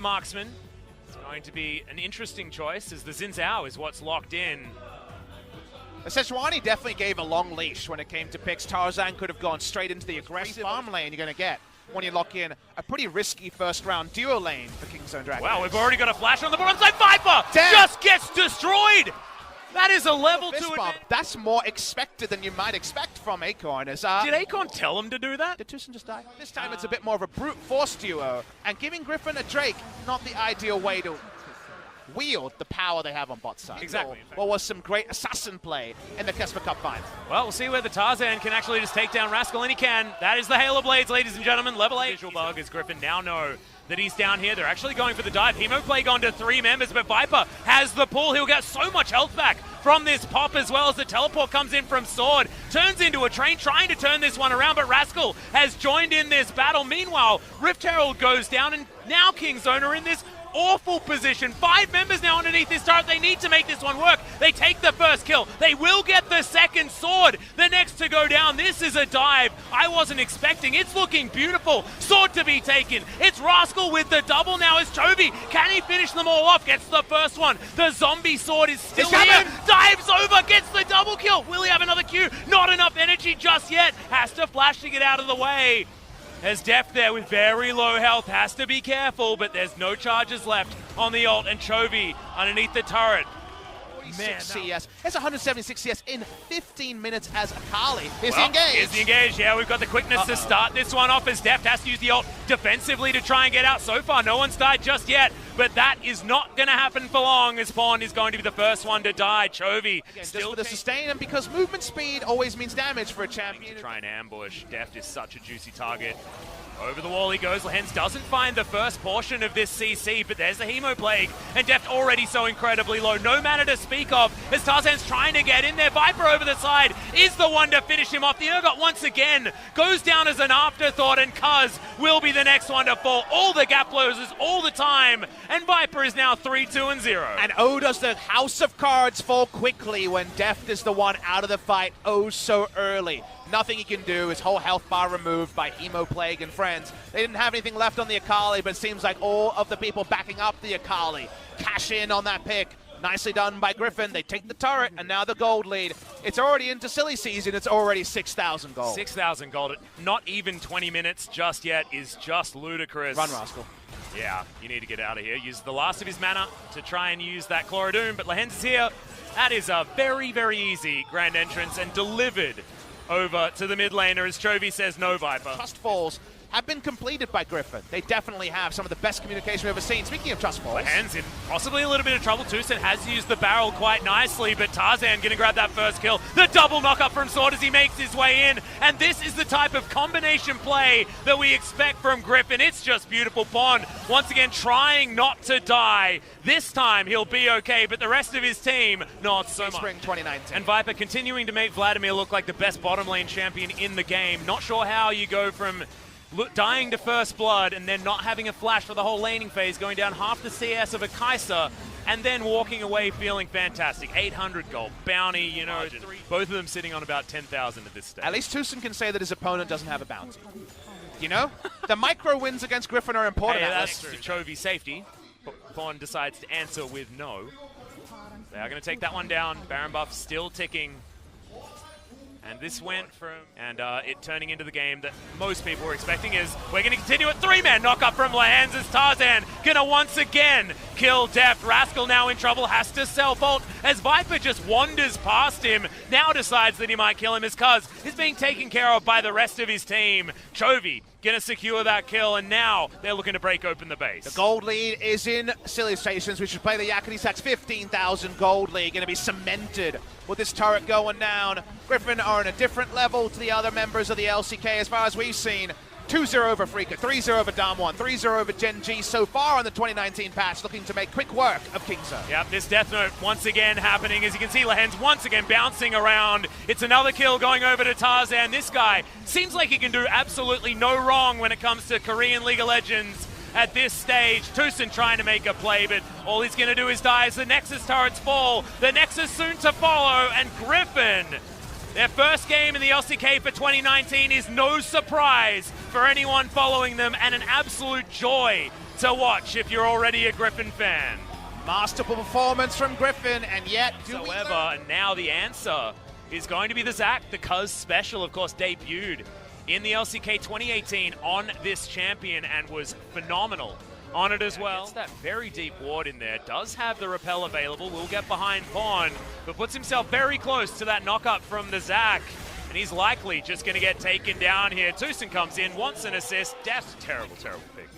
marksman. It's going to be an interesting choice as the Xin Zhao is what's locked in. Sejuani definitely gave a long leash when it came to picks. Tarzan could have gone straight into the aggressive farm lane you're going to get when you lock in a pretty risky first-round duo lane for Kingzone DragonX. Wow, we've already got a flash on the bottom side. Viper Damn. just gets destroyed! That is a level 2 bump. That's more expected than you might expect from Acorn. Did Acorn tell him to do that? Did Tucson just die? This time it's a bit more of a brute force duo, and giving Griffin a Drake, not the ideal way to wield the power they have on bot side. Exactly. What was some great assassin play in the Kesper Cup final. Well, we'll see where the Tarzan can actually just take down Rascal, and he can. That is the Halo Blades, ladies and gentlemen. Level 8. Visual bug as Griffin now know that he's down here. They're actually going for the dive. Hemoplague onto 3 members, but Viper has the pull. He'll get so much health back from this pop, as well as the teleport comes in from Sword. Turns into a train, trying to turn this one around, but Rascal has joined in this battle. Meanwhile, Rift Herald goes down, and now Kingzone are in this awful position. 5 members now underneath this turret. They need to make this one work. They take the first kill. They will get the second. Sword, the next to go down. This is a dive I wasn't expecting. It's looking beautiful. Sword to be taken. It's Rascal with the double now as Chovy. Can he finish them all off? Gets the first one. The zombie Sword is still here. Dives over, gets the double kill. Will he have another Q? Not enough energy just yet. Has to flash to get out of the way. As Deft there with very low health, has to be careful, but there's no charges left on the ult, and Chovy underneath the turret. 46 CS. It's 176 CS in 15 minutes as Akali. Is he Well, engaged? Is he engaged? Yeah, we've got the quickness to start this one off as Deft has to use the ult defensively to try and get out. So far, no one's died just yet, but that is not going to happen for long as Pond is going to be the first one to die. Chovy still with the sustain, and because movement speed always means damage for a champion. To try and ambush. Deft is such a juicy target. Over the wall he goes. Lehens doesn't find the first portion of this CC, but there's the Hemoplague, and Deft already so incredibly low. No mana to speak of as Tarzan's trying to get in there. Viper over the side is the one to finish him off. The Urgot once again goes down as an afterthought, and Cuz will be the next one to fall. All the gap closes all the time, and Viper is now 3-2-0. And oh, does the house of cards fall quickly when Deft is the one out of the fight oh so early. Nothing he can do. His whole health bar removed by Hemoplague and friends. They didn't have anything left on the Akali, but it seems like all of the people backing up the Akali cash in on that pick. Nicely done by Griffin. They take the turret, and now the gold lead. It's already into silly season. It's already 6,000 gold. 6,000 gold. Not even 20 minutes just yet is just ludicrous. Run, Rascal. Yeah, you need to get out of here. Use the last of his mana to try and use that Claw of Doom, but Lehens is here. That is a very, very easy grand entrance and delivered over to the mid laner as Chovy says no, Viper. Trust falls have been completed by Griffin. They definitely have some of the best communication we've ever seen. Speaking of trust falls. Hands in possibly a little bit of trouble. Tucson has used the barrel quite nicely, but Tarzan going to grab that first kill. The double knock-up from Sword as he makes his way in, and this is the type of combination play that we expect from Griffin. It's just beautiful. Pond once again trying not to die. This time he'll be okay, but the rest of his team not so much. Spring 2019. And Viper continuing to make Vladimir look like the best bottom lane champion in the game. Not sure how you go from dying to first blood and then not having a flash for the whole laning phase, going down half the CS of a Kai'Sa, and then walking away feeling fantastic. 800 gold bounty, you know, both of them sitting on about 10,000 at this stage. At least Tucson can say that his opponent doesn't have a bounty. You know? The micro wins against Griffin are important. Hey, that's to Chovy's safety. Pond decides to answer with no. They are going to take that one down. Baron buff still ticking. And this went from, it turning into the game that most people were expecting is, we're going to continue at 3-man knock-up from Lehens as Tarzan going to once again kill Deft. Rascal now in trouble, has to self-ult as Viper just wanders past him, now decides that he might kill him as Cuz is being taken care of by the rest of his team. Chovy going to secure that kill, and now they're looking to break open the base. The gold lead is in Silly Stations. We should play the Yakety Sax 15,000 gold lead. Going to be cemented with this turret going down. Griffin are on a different level to the other members of the LCK as far as we've seen. 2-0 over Freaka, 3-0 over Damwon, 3-0 over Gen G so far on the 2019 patch, looking to make quick work of Kingzone. Yep, this Death Note once again happening. As you can see, Lehens once again bouncing around. It's another kill going over to Tarzan. This guy seems like he can do absolutely no wrong when it comes to Korean League of Legends at this stage. Tucson trying to make a play, but all he's going to do is die as the Nexus turrets fall. The Nexus soon to follow, and Griffin, their first game in the LCK for 2019 is no surprise for anyone following them, and an absolute joy to watch if you're already a Griffin fan. Masterful performance from Griffin, and yet, however, now the answer is going to be the Zac. The Cuz special, of course, debuted in the LCK 2018 on this champion and was phenomenal on it as well. Gets that very deep ward in there. Does have the repel available. Will get behind Pawn, but puts himself very close to that knock-up from the Zac. And he's likely just going to get taken down here. Tucson comes in, wants an assist. Deft, terrible, terrible pick.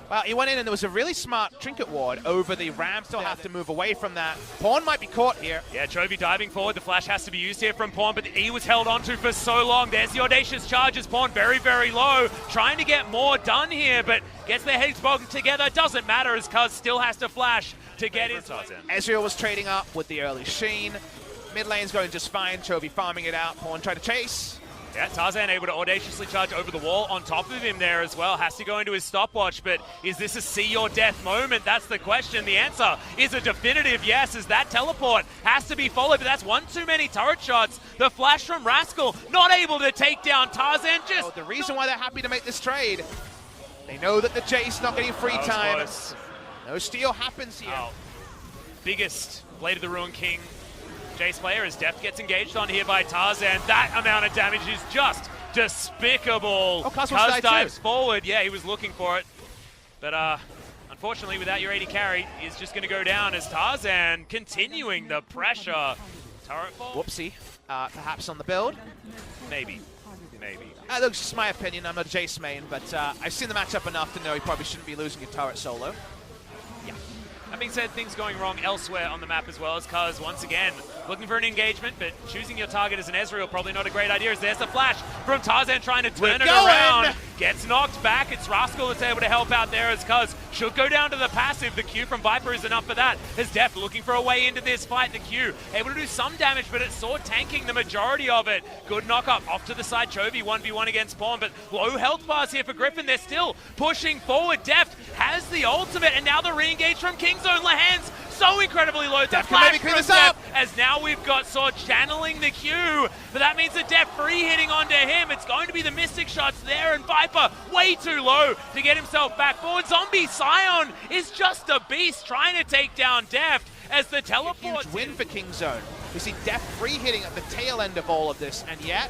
Well, he went in and there was a really smart trinket ward over the ramp. Still have to move away from that. Pawn might be caught here. Yeah, Chovy diving forward. The flash has to be used here from Pawn, but the E was held onto for so long. There's the audacious charges. Pawn very, very low. Trying to get more done here, but gets their heads bogged together. Doesn't matter as Cuz still has to flash to get his Tarzan. Ezreal was trading up with the early Sheen. Mid lane's going just fine. Chovy farming it out. Pawn trying to chase. Yeah, Tarzan able to audaciously charge over the wall on top of him there as well. Has to go into his stopwatch, but is this a see your death moment? That's the question. The answer is a definitive yes, as that teleport has to be followed, but that's one too many turret shots. The flash from Rascal, not able to take down Tarzan. The reason why they're happy to make this trade, they know that the Jace not getting free time. Close. No steal happens here. Oh. Biggest Blade of the Ruined King Jace player as Deft gets engaged on here by Tarzan. That amount of damage is just despicable. Oh, Cuz dives forward. Yeah, he was looking for it. But unfortunately, without your 80 carry, he's just going to go down as Tarzan continuing the pressure. Turret fall? Whoopsie. Perhaps on the build. Maybe. That's just my opinion. I'm not a Jace main, but I've seen the matchup enough to know he probably shouldn't be losing your turret solo. Yeah. That being said, things going wrong elsewhere on the map as well, as Cuz once again looking for an engagement, but choosing your target as an Ezreal probably not a great idea, as there's the flash from Tarzan trying to turn it around. Gets knocked back. It's Rascal that's able to help out there as Cuz should go down to the passive. The Q from Viper is enough for that. As Deft looking for a way into this fight. The Q able to do some damage, but it's Sword tanking the majority of it. Good knock up off to the side. Chovy 1v1 against Pawn, but low health bars here for Griffin. They're still pushing forward. Deft has the ultimate, and now the re-engage from Kingzone. Hands so incredibly low. The flash from Deft, as now we've got Sword channeling the Q, but that means the Deft free hitting onto him. It's going to be the Mystic shots there, and Viper way too low to get himself back forward. Zombie Scion is just a beast trying to take down Deft as the teleport. Huge win for Kingzone. We see Deft free hitting at the tail end of all of this, and yet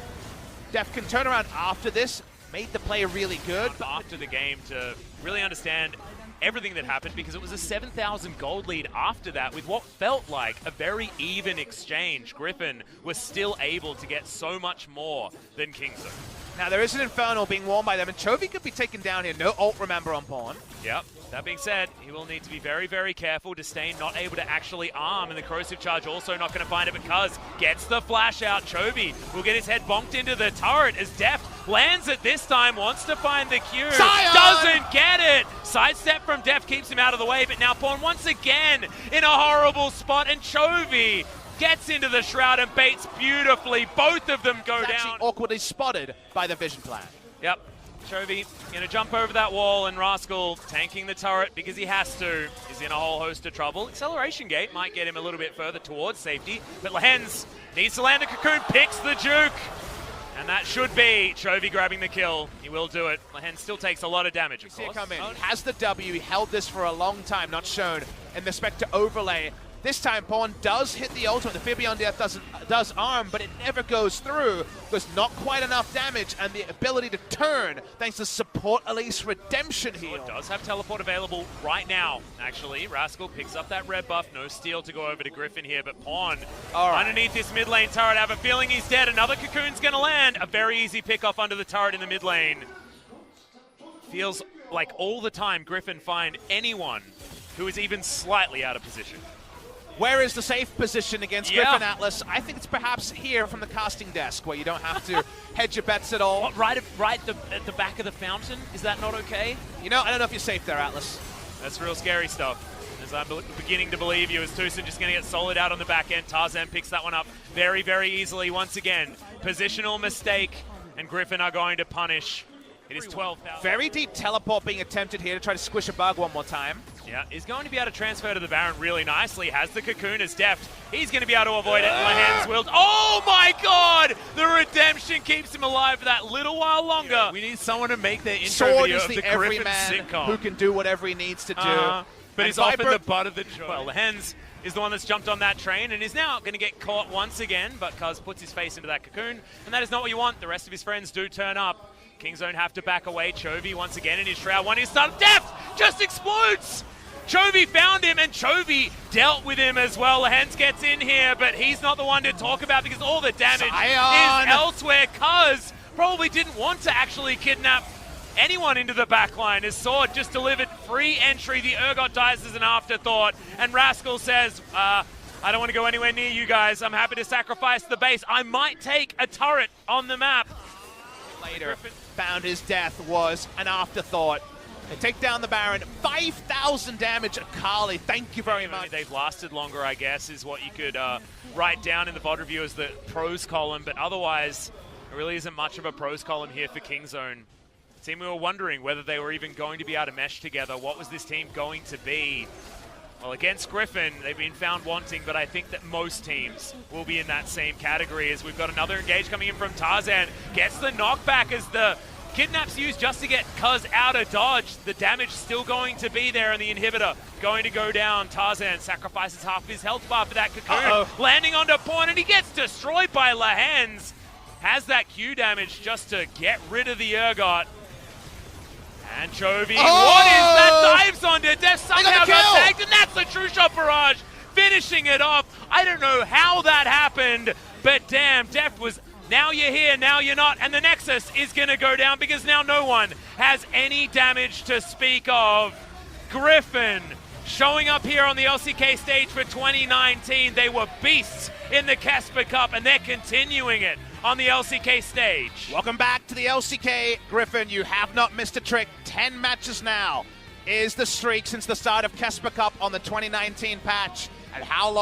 Deft can turn around after this. Made the play really good. After the game to really understand everything that happened, because it was a 7,000 gold lead after that with what felt like a very even exchange. Griffin was still able to get so much more than Kingzone. Now there is an Infernal being worn by them, and Chovy could be taken down here. No ult, remember, on Pawn. Yep. That being said, he will need to be very, very careful. Disdain not able to actually arm, and the corrosive charge also not going to find it, because gets the flash out. Chovy will get his head bonked into the turret as Deft lands it this time, wants to find the Q. Zion! Doesn't get it. Sidestep from Deft keeps him out of the way, but now Pawn once again in a horrible spot, and Chovy gets into the shroud and baits beautifully. Both of them go down. Awkwardly spotted by the vision plan. Yep. Chovy going to jump over that wall, and Rascal tanking the turret because he has to. He's in a whole host of trouble. Acceleration gate might get him a little bit further towards safety, but Lehens needs to land the cocoon, picks the juke, and that should be Chovy grabbing the kill. He will do it. Lehens still takes a lot of damage, of course. He has the W. He held this for a long time, not shown in the Spectre overlay. This time, Pawn does hit the ultimate. The Fear Beyond Death does arm, but it never goes through. There's not quite enough damage, and the ability to turn, thanks to Support Elise Redemption heal. It does have teleport available right now, actually. Rascal picks up that red buff. No steal to go over to Griffin here, but Pawn underneath this mid lane turret. I have a feeling he's dead. Another cocoon's going to land. A very easy pick off under the turret in the mid lane. Feels like all the time Griffin find anyone who is even slightly out of position. Where is the safe position against Griffin Atlas? I think it's perhaps here from the casting desk, where you don't have to hedge your bets at all. What, right at the back of the fountain? Is that not okay? You know, I don't know if you're safe there, Atlas. That's real scary stuff. As I'm beginning to believe you, as Tucson just going to get solid out on the back end. Tarzan picks that one up very, very easily once again. Positional mistake, and Griffin are going to punish It is 12,000. Very deep teleport being attempted here to try to squish a bug one more time. Yeah, he's going to be able to transfer to the Baron really nicely. Has the cocoon as deft. He's going to be able to avoid it. Lahan's wield. Oh my god! The redemption keeps him alive for that little while longer. Yeah, we need someone to make the intro Sword video is of the the Griffin everyman sitcom. who can do whatever he needs to do. But And he's often Viper- the butt of the joke. Well, Lahan's is the one that's jumped on that train and is now going to get caught once again, but Cuz puts his face into that cocoon, and that is not what you want. The rest of his friends do turn up. Kingzone have to back away. Chovy once again in his shroud. One is started. Deft just explodes! Chovy found him, and Chovy dealt with him as well. Lahens gets in here, but he's not the one to talk about because all the damage Sion! is elsewhere. Cuz probably didn't want to actually kidnap anyone into the backline. His sword just delivered free entry. The Urgot dies as an afterthought, and Rascal says, I don't want to go anywhere near you guys. I'm happy to sacrifice the base. I might take a turret on the map. Later, found his death was an afterthought. They take down the Baron. 5,000 damage. Akali, thank you very much. They've lasted longer, I guess, is what you could write down in the VOD review as the pros column, but otherwise, there really isn't much of a pros column here for Kingzone. Team, we were wondering whether they were even going to be able to mesh together. What was this team going to be? Well, against Griffin, they've been found wanting, but I think that most teams will be in that same category as we've got another engage coming in from Tarzan. Gets the knockback as the kidnap's used just to get Cuz out of dodge. The damage still going to be there, and the inhibitor going to go down. Tarzan sacrifices half of his health bar for that cocoon. Landing onto pawn, and he gets destroyed by Lahens. Has that Q damage just to get rid of the Urgot. And Chovy, what is that? Dives onto Def, somehow got tagged, and that's the true shot barrage, finishing it off. I don't know how that happened, but damn, Def was, now you're here, now you're not, and the Nexus is going to go down because now no one has any damage to speak of. Griffin showing up here on the LCK stage for 2019. They were beasts in the Casper Cup, and they're continuing it on the LCK stage. Welcome back to the LCK. Griffin, you have not missed a trick. 10 matches now is the streak since the start of Casper Cup on the 2019 patch. And how long?